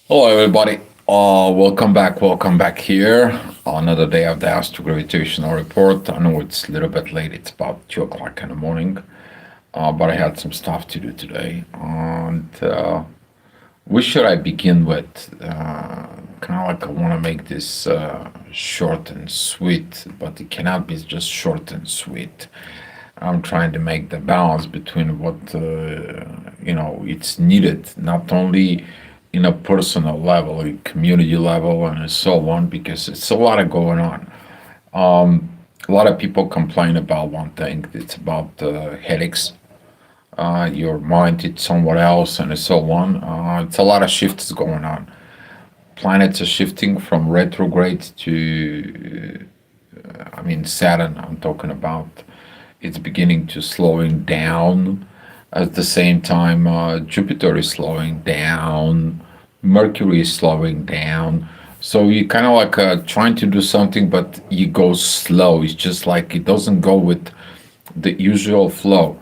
Hello, everybody. Welcome back. Welcome back here. Another day of the Astro Gravitational Report. I know it's a little bit late. It's about 2 o'clock in the morning, but I had some stuff to do today. And Which should I begin with? Kind of like I want to make this short and sweet, but it cannot be just short and sweet. I'm trying to make the balance between what it's needed, not only in a personal level, a community level, and so on, because it's a lot of going on. A lot of people complain about one thing. It's about headaches. Your mind it's somewhere else, and so on. It's a lot of shifts going on. Planets are shifting from retrograde to, Saturn. I'm talking about. It's beginning to slowing down. At the same time, Jupiter is slowing down. Mercury is slowing down. So you kind of like trying to do something, but you go slow. It's just like it doesn't go with the usual flow.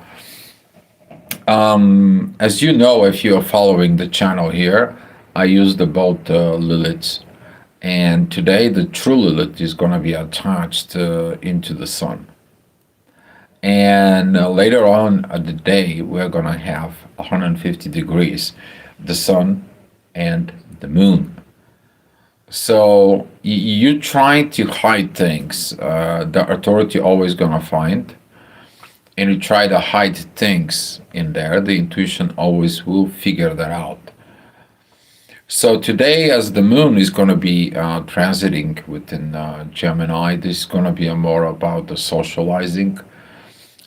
As you know, if you are following the channel here, I use the both Liliths. And today, the true Lilith is going to be attached into the Sun. And later on at the day, we're going to have 150 degrees, the Sun and the Moon. So you try to hide things, the authority always going to find. And you try to hide things in there, the intuition always will figure that out. So today, as the moon is going to be transiting within Gemini, this is going to be more about the socializing.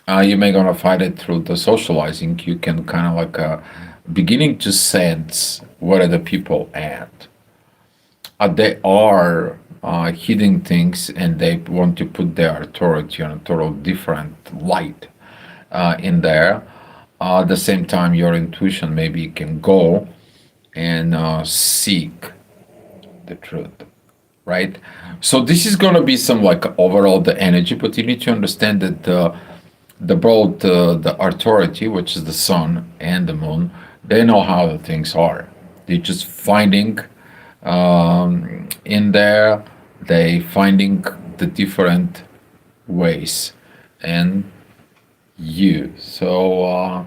You may gonna find it through the socializing. You can kind of like beginning to sense where the people at. They are hiding things and they want to put their authority on a total different light in there. At the same time, your intuition maybe can go and seek the truth, right? So this is gonna be some like overall the energy, but you need to understand that the both the authority, which is the sun and the moon, they know how the things are. They're just finding in there, they finding the different ways and you. So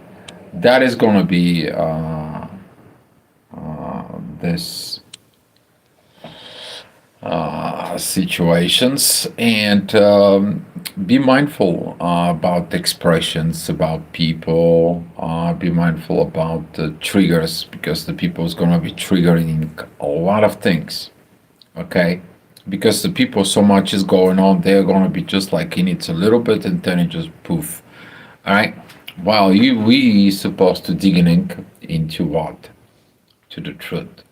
that is going to be this situations and be mindful about expressions about people, be mindful about the triggers because the people is going to be triggering a lot of things, okay, because the people so much is going on, they're going to be just like in it a little bit and then it just poof. All right, while we supposed to digging into what, to the truth,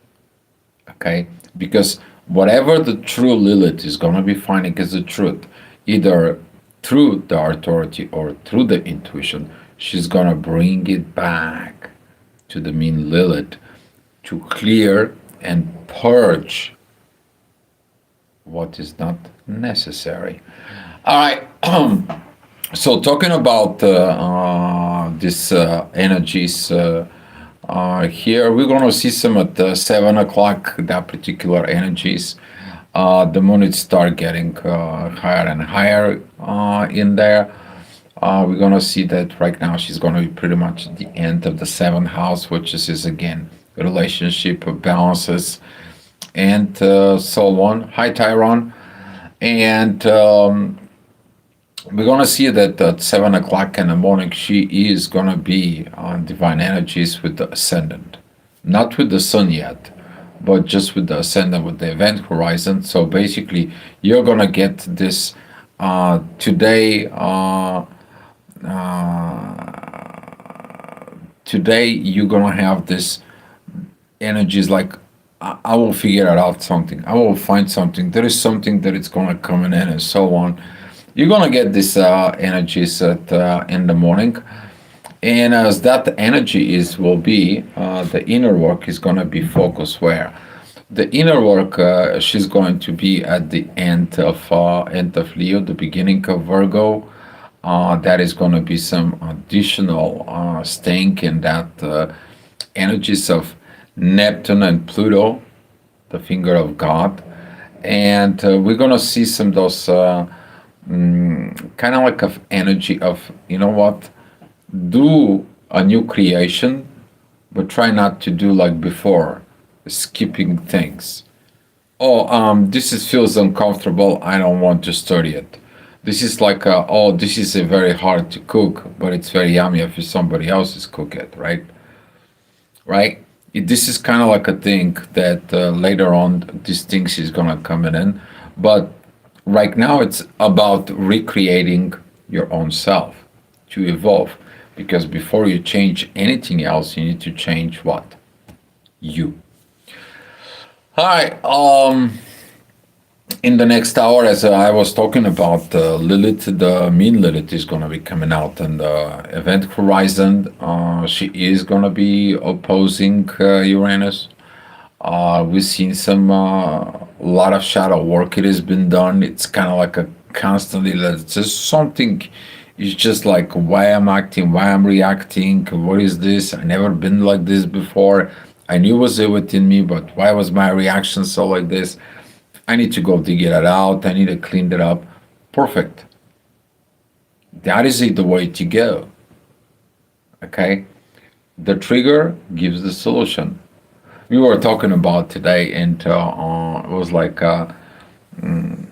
okay, because whatever the true Lilith is going to be finding is the truth, either through the authority or through the intuition, she's going to bring it back to the mean Lilith to clear and purge what is not necessary. All right. So talking about this energies here, we're going to see some at 7 o'clock, that particular energies. The moon it start getting higher and higher in there. We're going to see that right now she's going to be pretty much at the end of the seventh house, which is again relationship balances and so on. Hi, Tyron. And we're going to see that at 7 o'clock in the morning, she is going to be on divine energies with the ascendant. Not with the sun yet, but just with the ascendant, with the event horizon. So basically, you're going to get this today. Today, you're going to have this energies like, I will figure it out something. I will find something. There is something that it's going to come in and so on. You're gonna get this energies at in the morning, and as that energy is will be the inner work is gonna be focused where the inner work she's going to be at the end of Leo, the beginning of Virgo. That is going to be some additional staying in that energies of Neptune and Pluto the finger of God, and we're gonna see some of those kind of like of energy of, you know what, do a new creation, but try not to do like before, skipping things. Oh, this is feels uncomfortable. I don't want to study it. This is like, oh, this is a very hard to cook, but it's very yummy if somebody else is cook it, right? Right? This is kind of like a thing that later on these things is gonna come in, but right now it's about recreating your own self to evolve, because before you change anything else, you need to change what? You. Hi. In the next hour, as I was talking about, Lilith, the mean Lilith is going to be coming out in the event horizon. She is going to be opposing Uranus. We've seen some lot of shadow work. It has been done. It's kind of like a constantly. It's just something. It's just like why I'm acting, why I'm reacting. What is this? I never been like this before. I knew it was it within me, but why was my reaction so like this? I need to go dig it out. I need to clean it up. Perfect. That is it, the way to go. Okay. The trigger gives the solution. We were talking about today, and it was like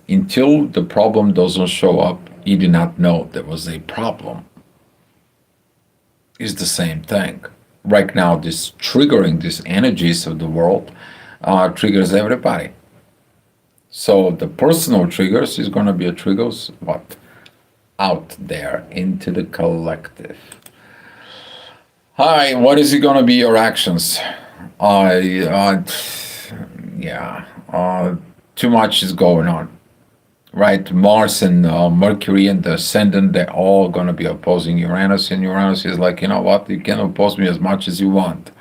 until the problem doesn't show up, you do not know there was a problem. It's the same thing. Right now, this triggering these energies of the world triggers everybody. So the personal triggers is going to be a triggers what out there into the collective. Hi, what is it going to be your actions? Uh, yeah, too much is going on, right? Mars and Mercury and the ascendant, they're all going to be opposing Uranus, and Uranus is like, you know what? You can oppose me as much as you want.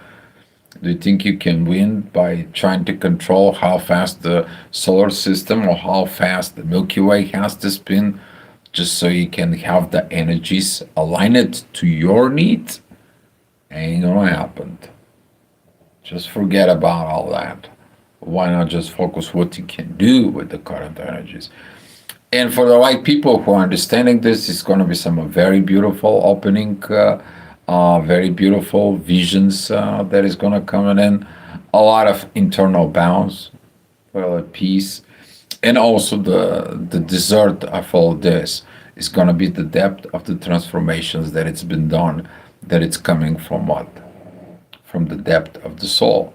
Do you think you can win by trying to control how fast the solar system or how fast the Milky Way has to spin, just so you can have the energies aligned to your needs? Ain't gonna happen. Just forget about all that. Why not just focus what you can do with the current energies? And for the right people who are understanding this, it's going to be some very beautiful opening, very beautiful visions that is going to come in. A lot of internal balance, well, peace, and also the dessert of all this is going to be the depth of the transformations that it's been done. That it's coming from what? From the depth of the soul.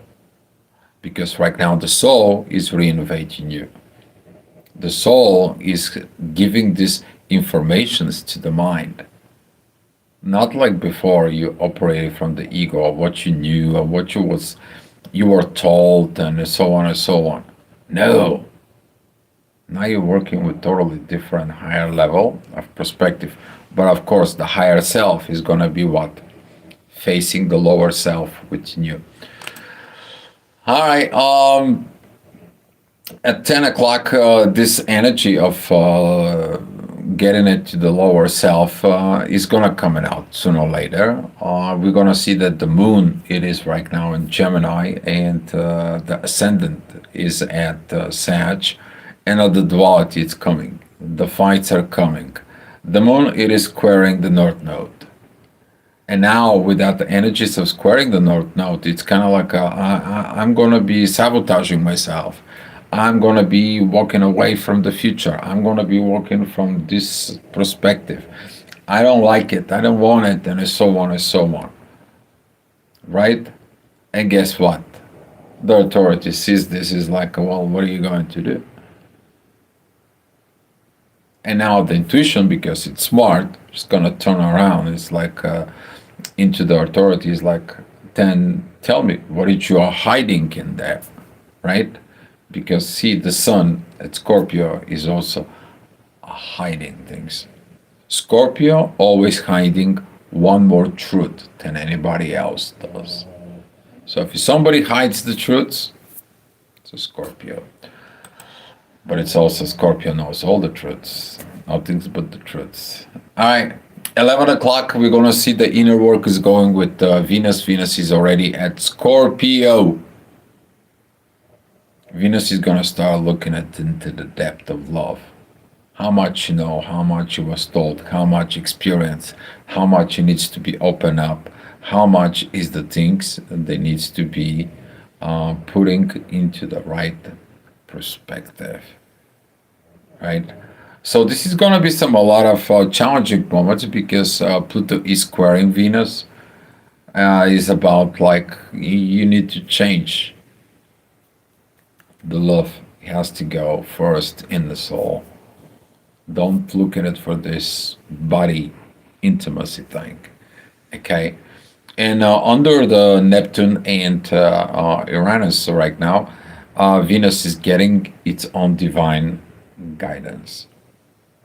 Because right now the soul is renovating you. The soul is giving these informations to the mind. Not like before you operated from the ego of what you knew or what you were told and so on and so on. No. Now you're working with totally different higher level of perspective. But of course the higher self is gonna be what? Facing the lower self within you. Alright, at 10 o'clock, this energy of getting it to the lower self is gonna come out sooner or later. We're gonna see that the moon, it is right now in Gemini, and the ascendant is at Sag, and the duality is coming. The fights are coming. The moon, it is squaring the north node. And now, without the energies of squaring the north node, it's kind of like I'm going to be sabotaging myself. I'm going to be walking away from the future. I'm going to be walking from this perspective. I don't like it. I don't want it, and so on and so on. Right? And guess what? The authority sees this is like, well, what are you going to do? And now the intuition, because it's smart, is going to turn around. It's like into the authorities, like, then tell me, what did you are hiding in there, right? Because see, the sun at Scorpio is also hiding things. Scorpio always hiding one more truth than anybody else does. So if somebody hides the truths, it's a Scorpio. But it's also Scorpio knows all the truths, nothing but the truths. All right, 11 o'clock, we're going to see the inner work is going with Venus. Venus is already at Scorpio. Venus is gonna start looking at into the depth of love. How much you know, how much you was told, how much experience, how much it needs to be open up, how much is the things that needs to be putting into the right perspective, right? So this is gonna be some a lot of challenging moments because Pluto is squaring Venus. Is about like you need to change the love. It has to go first in the soul. Don't look at it for this body intimacy thing. Okay. And under the Neptune and Uranus right now, Venus is getting its own divine guidance.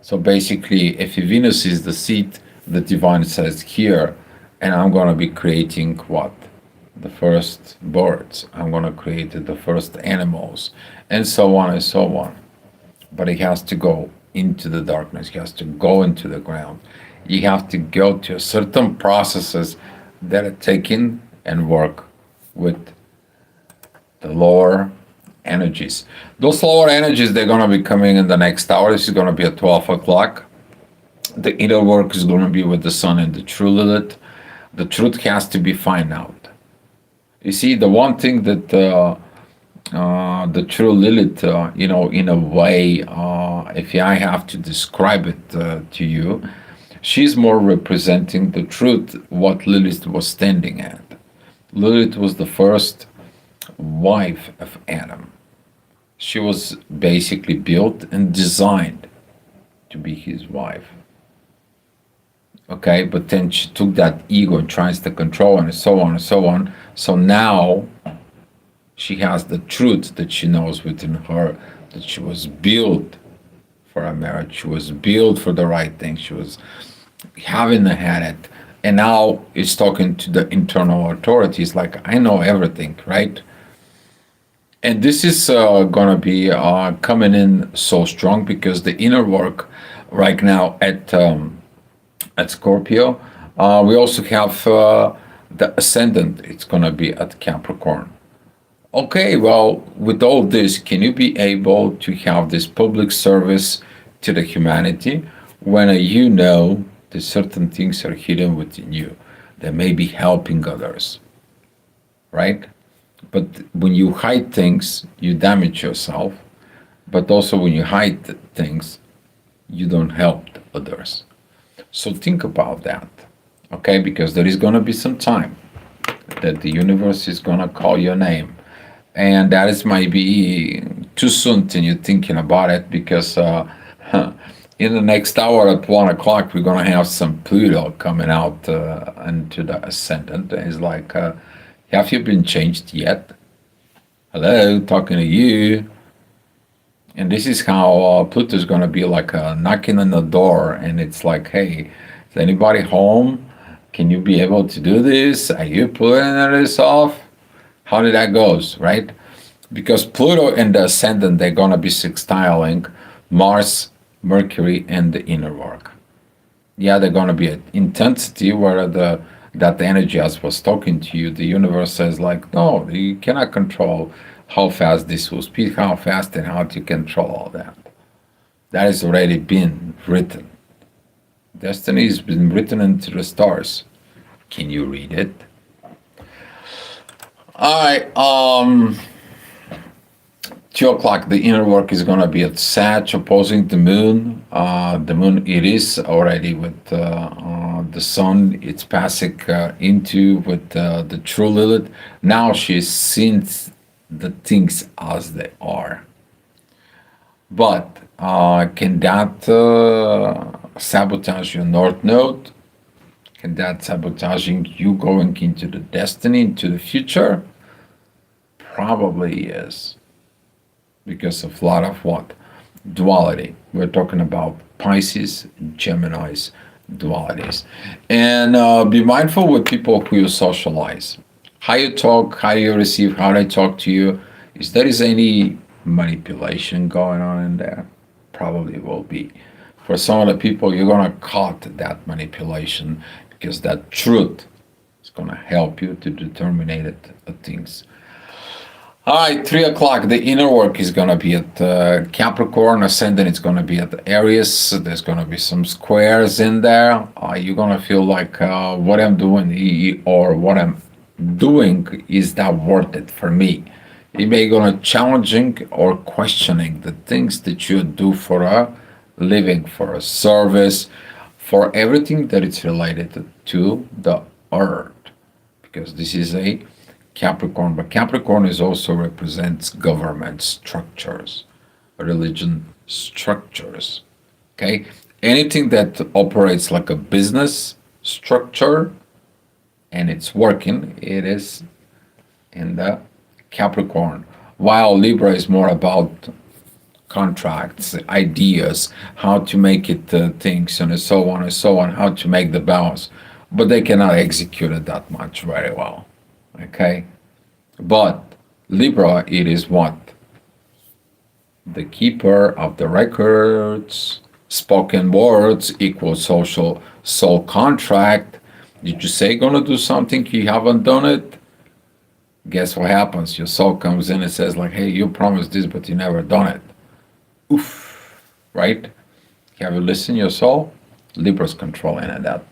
So basically, if Venus is the seat, the divine says here, and I'm going to be creating what? The first birds. I'm going to create the first animals, and so on and so on. But it has to go into the darkness. It has to go into the ground. You have to go to certain processes that are taken and work with the lower energies. Those lower energies, they're going to be coming in the next hour. This is going to be at 12 o'clock. The inner work is going to be with the sun and the true Lilith. The truth has to be found out. You see, the one thing that the true Lilith, in a way, if I have to describe it to you, she's more representing the truth, what Lilith was standing at. Lilith was the first wife of Adam. She was basically built and designed to be his wife. Okay, but then she took that ego and tries to control and so on and so on. So now she has the truth that she knows within her, that she was built for a marriage. She was built for the right thing. She was having had it. And now it's talking to the internal authorities like, I know everything, right? And this is going to be coming in so strong because the inner work right now at Scorpio, we also have the ascendant. It's going to be at Capricorn. Okay, well, with all this, can you be able to have this public service to the humanity when you know that certain things are hidden within you that may be helping others, right? But when you hide things, you damage yourself. But also, when you hide things, you don't help others. So think about that, okay? Because there is going to be some time that the universe is going to call your name. And that is might be too soon to you thinking about it because in the next hour at 1 o'clock, we're going to have some Pluto coming out into the ascendant. It's like, have you been changed yet? Hello, talking to you. And this is how Pluto is going to be like knocking on the door, and it's like, hey, is anybody home? Can you be able to do this? Are you pulling this off? How did that goes, right? Because Pluto and the ascendant, they're going to be sextiling Mars, Mercury, and the inner work. Yeah, they're going to be at intensity where that energy, as was talking to you, the universe says like, no, you cannot control how fast this will speed, how fast and how to control all that. That has already been written. Destiny has been written into the stars. Can you read it? All right. 2 o'clock, the inner work is going to be at Sag opposing the moon. The moon, it is already with the sun. It's passing into with the true Lilith. Now she's seen the things as they are. But can that sabotage your North Node? Can that sabotaging you going into the destiny, into the future? Probably is. Because of a lot of what? Duality. We're talking about Pisces, Gemini's dualities. And be mindful with people who you socialize. How you talk, how you receive, how they talk to you. If there is any manipulation going on in there, probably will be. For some of the people, you're going to cut that manipulation because that truth is going to help you to determine things. All right, 3 o'clock. The inner work is going to be at Capricorn. Ascendant is going to be at Aries. There's going to be some squares in there. You're going to feel like what I'm doing or what I'm doing is that worth it for me. You may going to challenging or questioning the things that you do for a living, for a service, for everything that is related to the earth, because this is a Capricorn, but Capricorn is also represents government structures, religion structures. Okay, anything that operates like a business structure and it's working, it is in the Capricorn. While Libra is more about contracts, ideas, how to make it things, and so on and so on, how to make the balance, but they cannot execute it that much very well. Okay, but Libra, it is what? The keeper of the records, spoken words equals social soul contract. Did you say gonna do something, you haven't done it? Guess what happens? Your soul comes in and says like, hey, you promised this, but you never done it. Oof, right? Have you listened to your soul? Libra's controlling that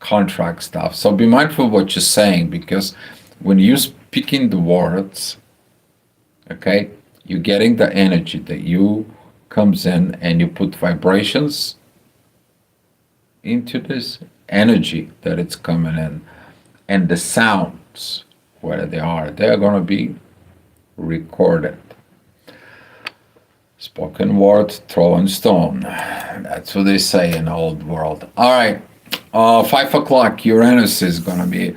contract stuff. So be mindful of what you're saying, because when you're speaking the words, okay, you're getting the energy that you comes in and you put vibrations into this energy that it's coming in, and the sounds, whether they're going to be recorded. Spoken word, throwing stone. That's what they say in the old world. All right, 5 o'clock, Uranus is going to be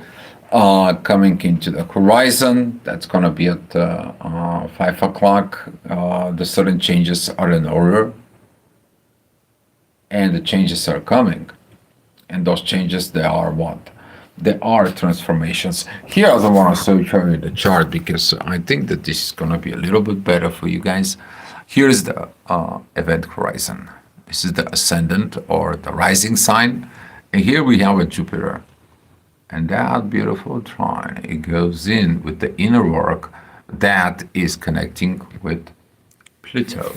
coming into the horizon. That's going to be at 5 o'clock. The sudden changes are in order, and the changes are coming. And those changes, they are what? They are transformations. Here, I don't want to show you the chart because I think that this is going to be a little bit better for you guys. Here's the event horizon. This is the ascendant or the rising sign. And here we have a Jupiter. And that beautiful trine, it goes in with the inner work that is connecting with Pluto.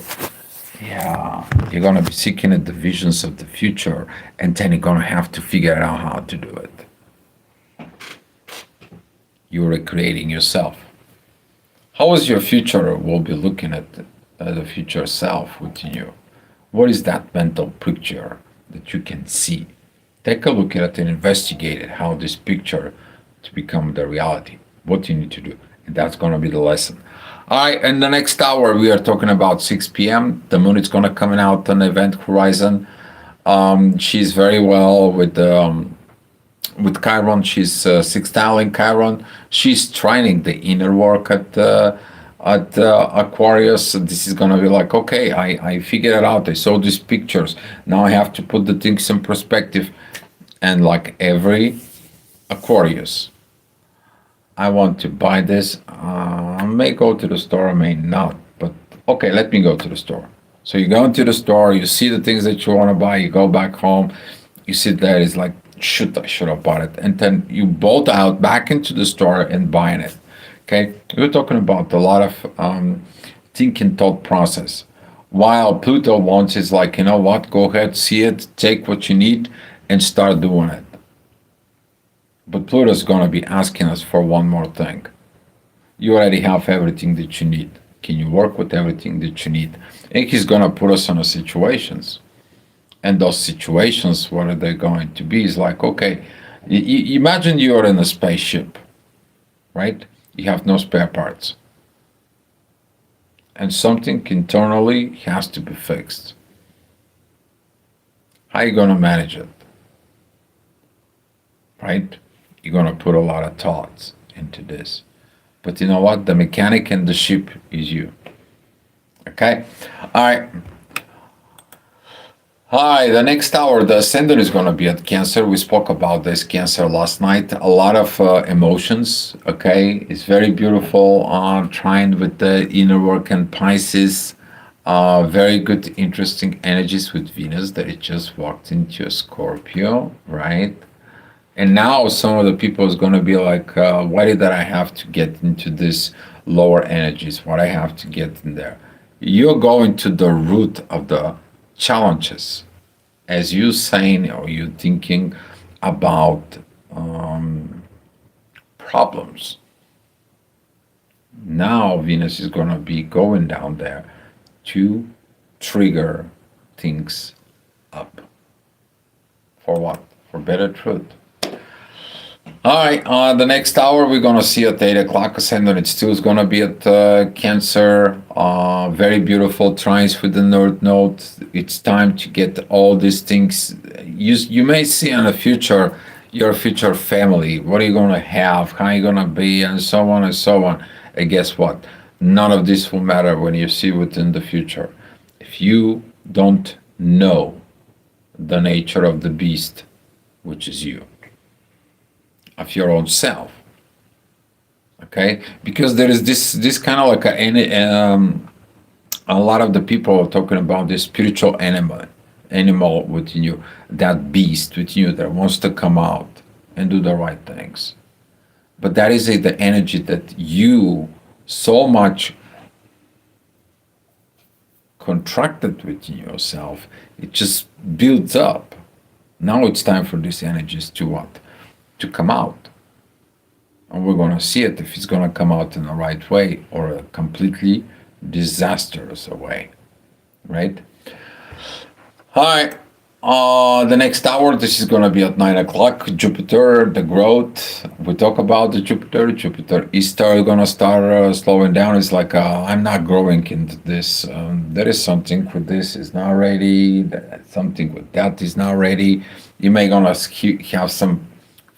Yeah, you're going to be seeking the visions of the future, and then you're going to have to figure out how to do it. You're recreating yourself. How is your future? We'll be looking at the future self within you. What is that mental picture that you can see? Take a look at it and investigate it, how this picture to become the reality, what you need to do. And that's going to be the lesson. All right, in the next hour, we are talking about 6 p.m. The moon is going to come out on the event horizon. She's very well with Chiron. She's sextiling Chiron. She's training the inner work at Aquarius. This is going to be like, okay, I figured it out. I saw these pictures. Now I have to put the things in perspective. And like every Aquarius, I want to buy this. I may go to the store, I may not. But okay, let me go to the store. So you go into the store, you see the things that you want to buy, you go back home, you sit there, it's like, shoot, I should have bought it. And then you bolt out back into the store and buying it. Okay, we're talking about a lot of thinking thought process. While Pluto wants is like, you know what, go ahead, see it, take what you need, and start doing it. But Pluto's going to be asking us for one more thing. You already have everything that you need. Can you work with everything that you need? And he's going to put us in situations. And those situations, what are they going to be? Is like, okay, imagine you are in a spaceship, right? You have no spare parts. And something internally has to be fixed. How are you going to manage it? Right? You're going to put a lot of thoughts into this. But you know what? The mechanic in the ship is you. Okay? All right. Hi, the next hour, the ascendant is going to be at Cancer. We spoke about this Cancer last night. A lot of emotions, okay? It's very beautiful, trying with the inner work and Pisces. Very good, interesting energies with Venus that it just walked into a Scorpio, right? And now some of the people is going to be like, why did I have to get into this lower energies, what I have to get in there. You're going to the root of the challenges as you saying or you thinking about problems. Now Venus is going to be going down there to trigger things up. For what? For better truth. All right, the next hour we're gonna see at 8 o'clock. Ascendant it still is gonna be at Cancer. Very beautiful trines with the North Node. It's time to get all these things. You may see in the future your future family. What are you gonna have? How are you gonna be? And so on and so on. And guess what? None of this will matter when you see within the future. If you don't know the nature of the beast, which is you, of your own self. Okay, because there is this kind of like a lot of the people are talking about this spiritual animal within you, that beast within you that wants to come out and do the right things. But that is the energy that you so much contracted within yourself. It just builds up. Now it's time for these energies to what? To come out. And we're going to see it if it's going to come out in the right way or a completely disastrous way. Right? All right. The next hour, this is going to be at 9 o'clock. Jupiter, the growth. We talk about the Jupiter. Jupiter is going to start slowing down. It's like I'm not growing into this. There is something with this is not ready. Something with that is not ready. You may going to have some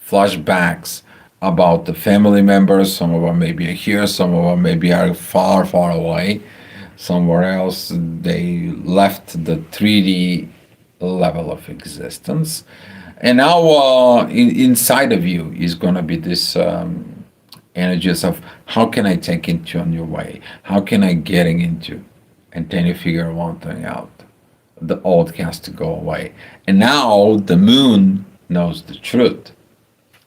flashbacks about the family members. Some of them maybe are here. Some of them maybe are far, far away. Somewhere else. They left the 3D level of existence, and now inside of you is going to be this energies of how can I take into a new way, how can I getting into, and then you figure one thing out, the old has to go away. And now the moon knows the truth.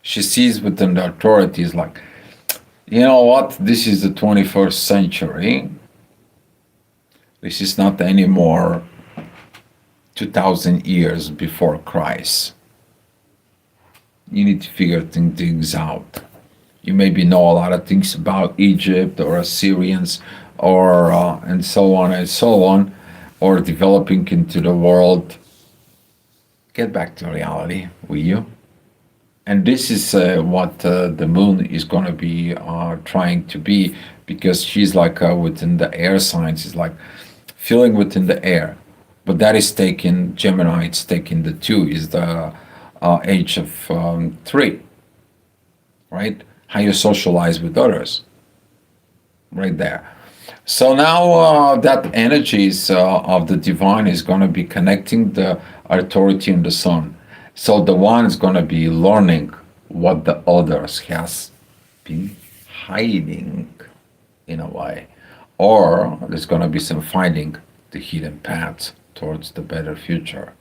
She sees within the authorities like, you know what, this is the 21st century, this is not anymore 2000 years before Christ. You need to figure things out. You maybe know a lot of things about Egypt or Assyrians or and so on and so on, or developing into the world. Get back to reality, will you? And this is what the moon is going to be trying to be, because she's like within the air signs, is like feeling within the air. But that is taking Gemini. It's taking the 2 is the age of 3, right? How you socialize with others, right there. So now that energies of the divine is going to be connecting the authority and the sun. So the one is going to be learning what the others has been hiding in a way, or there's going to be some finding the hidden paths towards the better future.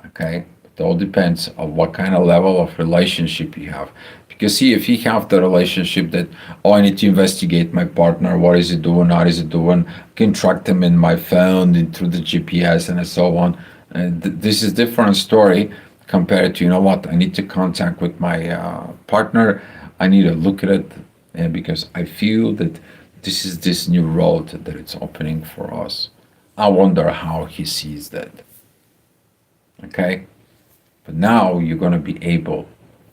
Okay, it all depends on what kind of level of relationship you have. Because see, if you have the relationship that, oh, I need to investigate my partner, what is he doing, how is he doing, I can track them in my phone and through the GPS and so on. And this is different story compared to, you know what, I need to contact with my partner, I need to look at it, and because I feel that this is this new road that it's opening for us. I wonder how he sees that. Okay? But now you're going to be able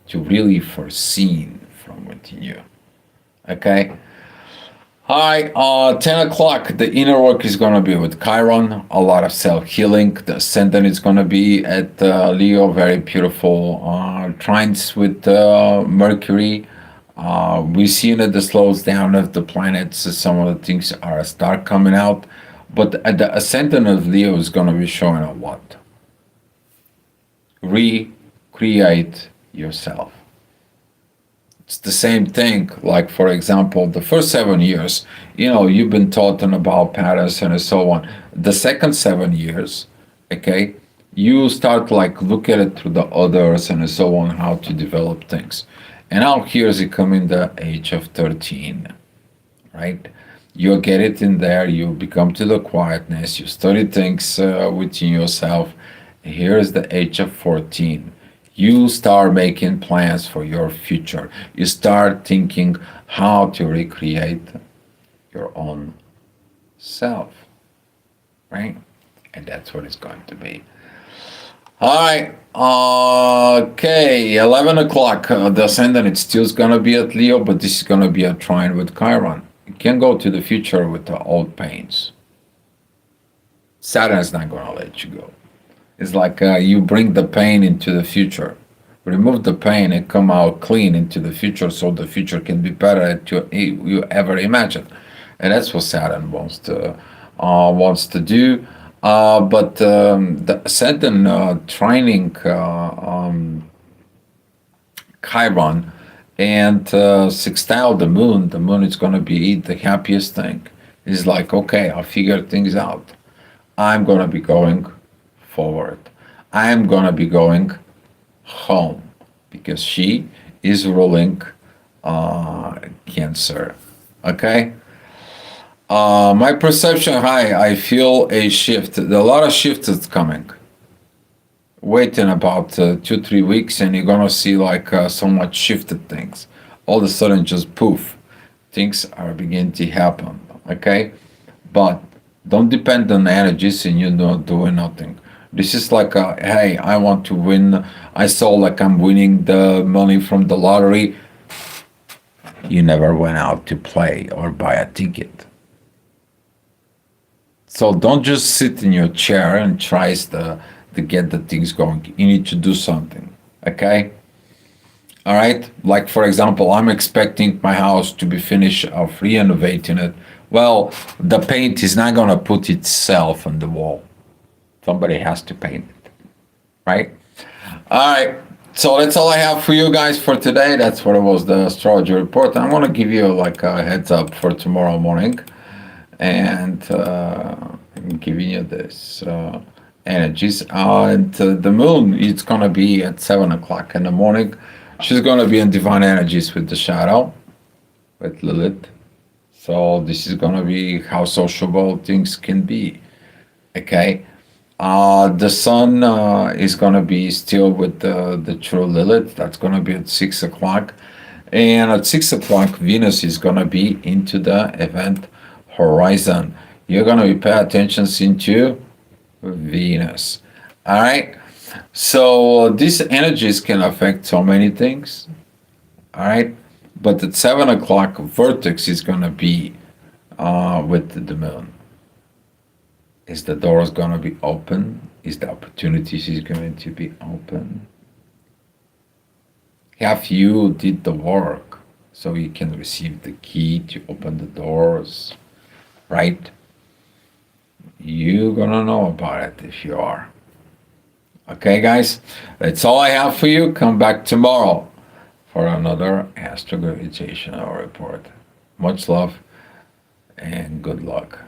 to really foresee from within you. Okay? Hi, 10 o'clock, the inner work is going to be with Chiron, a lot of self-healing. The ascendant is going to be at Leo, very beautiful trines with Mercury. We've seen that the slows down of the planets, some of the things are start coming out. But the ascendant of Leo is going to be showing a what? Recreate yourself. It's the same thing, like for example, the first 7 years, you know, you've been taught about patterns and so on. The second 7 years, okay, you start like look at it through the others and so on, how to develop things. And now here's it coming the age of 13. right? You get it in there, you become to the quietness, you study things within yourself. Here's the age of 14. You start making plans for your future. You start thinking how to recreate your own self, right? And that's what it's going to be. All right. Okay. 11 o'clock. The ascendant, it's still going to be at Leo, but this is going to be a trine with Chiron. You can go to the future with the old pains. Saturn is not going to let you go. It's like you bring the pain into the future. Remove the pain and come out clean into the future so the future can be better than you ever imagined. And that's what Saturn wants to do. But the Saturn trining Chiron and sextile the moon is going to be the happiest thing. It's like, okay, I'll figure things out. I'm going to be going forward. I'm going to be going home because she is ruling Cancer. Okay? My perception high, I feel a shift. A lot of shift is coming. Wait in about 2-3 weeks and you're gonna see like so much shifted things. All of a sudden, just poof, things are beginning to happen. Okay, but don't depend on energies and you're not doing nothing. This is like hey, I want to win. I saw like I'm winning the money from the lottery. You never went out to play or buy a ticket. So don't just sit in your chair and try to get the things going. You need to do something. Okay? All right? Like, for example, I'm expecting my house to be finished of renovating it. Well, the paint is not going to put itself on the wall. Somebody has to paint it. Right? All right. So that's all I have for you guys for today. That's what it was, the astrology report. I'm going to give you like a heads up for tomorrow morning. And I'm giving you this energies. And the moon is going to be at 7 o'clock in the morning. She's going to be in divine energies with the shadow, with Lilith. So this is going to be how sociable things can be. Okay. The sun is going to be still with the true Lilith. That's going to be at 6 o'clock. And at 6 o'clock, Venus is going to be into the event horizon. You're going to be paying attention into Venus. All right. So these energies can affect so many things. All right. But at 7 o'clock, vertex is going to be with the moon. Is the doors going to be open? Is the opportunities is going to be open? Have you did the work so you can receive the key to open the doors? Right? You're gonna know about it if you are. Okay, guys? That's all I have for you. Come back tomorrow for another astrogravitational report. Much love and good luck.